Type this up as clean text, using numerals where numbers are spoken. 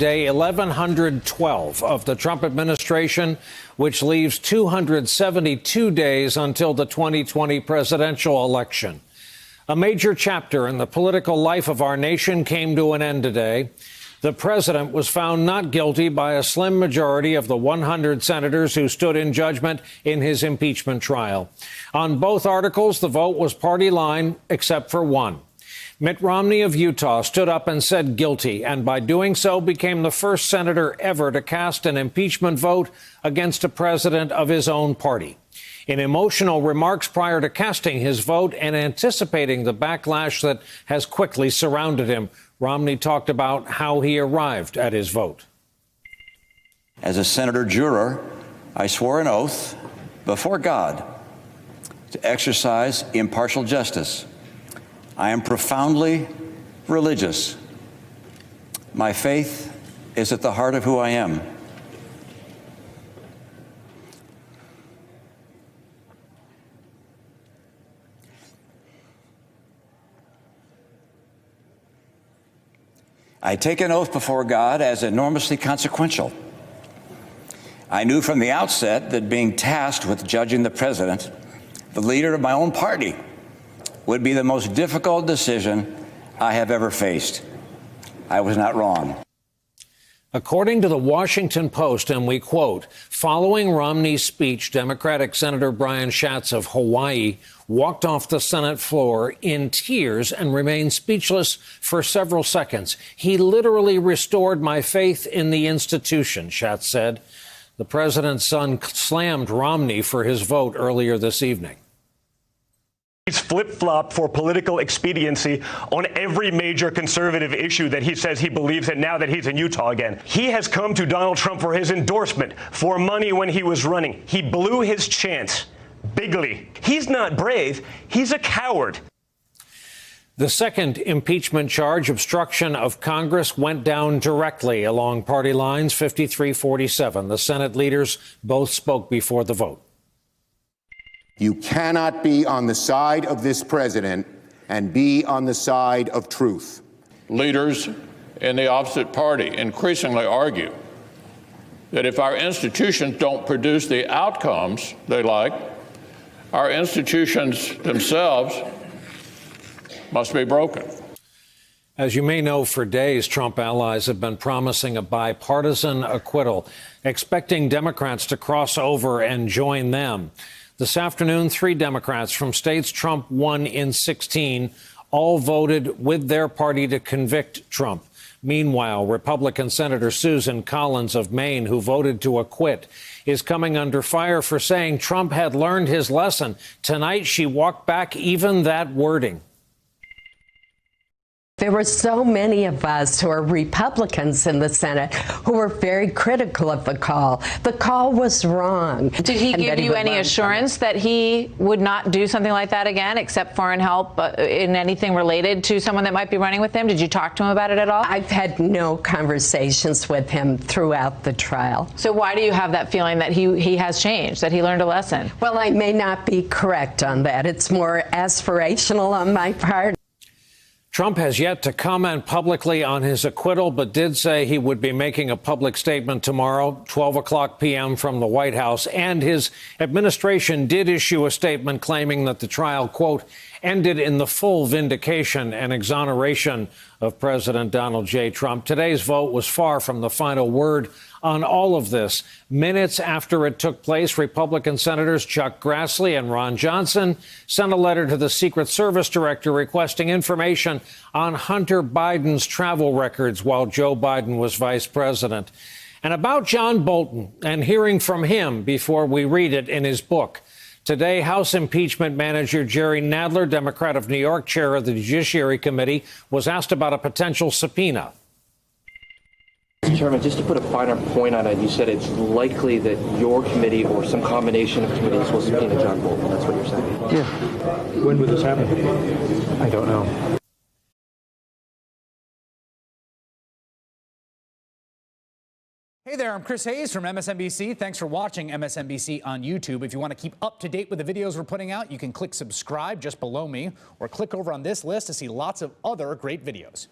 day 1112 of the Trump administration, which leaves 272 days until the 2020 presidential election. A major chapter in the political life of our nation came to an end today. The president was found not guilty by a slim majority of the 100 senators who stood in judgment in his impeachment trial. On both articles, the vote was party line, except for one. Mitt Romney of Utah stood up and said guilty, and by doing so became the first senator ever to cast an impeachment vote against a president of his own party. In emotional remarks prior to casting his vote and anticipating the backlash that has quickly surrounded him, Romney talked about how he arrived at his vote. As a senator juror, I swore an oath before God to exercise impartial justice. I am profoundly religious. My faith is at the heart of who I am. I take an oath before God as enormously consequential. I knew from the outset that being tasked with judging the president, the leader of my own party, would be the most difficult decision I have ever faced. I was not wrong. According to the Washington Post, and we quote, following Romney's speech, Democratic Senator Brian Schatz of Hawaii walked off the Senate floor in tears and remained speechless for several seconds. He literally restored my faith in the institution, Schatz said. The president's son slammed Romney for his vote earlier this evening. He's flip-flopped for political expediency on every major conservative issue that he says he believes in now that he's in Utah again. He has come to Donald Trump for his endorsement, for money when he was running. He blew his chance bigly. He's not brave. He's a coward. The second impeachment charge, obstruction of Congress, went down directly along party lines, 53-47. The Senate leaders both spoke before the vote. You cannot be on the side of this president and be on the side of truth. Leaders in the opposite party increasingly argue that if our institutions don't produce the outcomes they like, our institutions themselves must be broken. As you may know, for days, Trump allies have been promising a bipartisan acquittal, expecting Democrats to cross over and join them. This afternoon, 3 Democrats from states Trump won in 16 all voted with their party to convict Trump. Meanwhile, Republican Senator Susan Collins of Maine, who voted to acquit, is coming under fire for saying Trump had learned his lesson. Tonight, she walked back even that wording. There were so many of us who are Republicans in the Senate who were very critical of the call. The call was wrong. Did he give you any assurance that he would not do something like that again, except foreign help in anything related to someone that might be running with him? Did you talk to him about it at all? I've had no conversations with him throughout the trial. So why do you have that feeling that he has changed, that he learned a lesson? Well, I may not be correct on that. It's more aspirational on my part. Trump has yet to comment publicly on his acquittal, but did say he would be making a public statement tomorrow, 12 o'clock p.m. from the White House. And his administration did issue a statement claiming that the trial, quote, ended in the full vindication and exoneration of President Donald J. Trump. Today's vote was far from the final word on all of this. Minutes after it took place, Republican Senators Chuck Grassley and Ron Johnson sent a letter to the Secret Service director requesting information on Hunter Biden's travel records while Joe Biden was vice president. And about John Bolton and hearing from him before we read it in his book. Today, House impeachment manager Jerry Nadler, Democrat of New York, chair of the Judiciary Committee, was asked about a potential subpoena. Mr. Chairman, just to put a finer point on it, you said it's likely that your committee or some combination of committees will subpoena John Bolton. That's what you're saying? Yeah. When would this happen? I don't know. Hey there, I'm Chris Hayes from MSNBC. Thanks for watching MSNBC on YouTube. If you want to keep up to date with the videos we're putting out, you can click subscribe just below me or click over on this list to see lots of other great videos.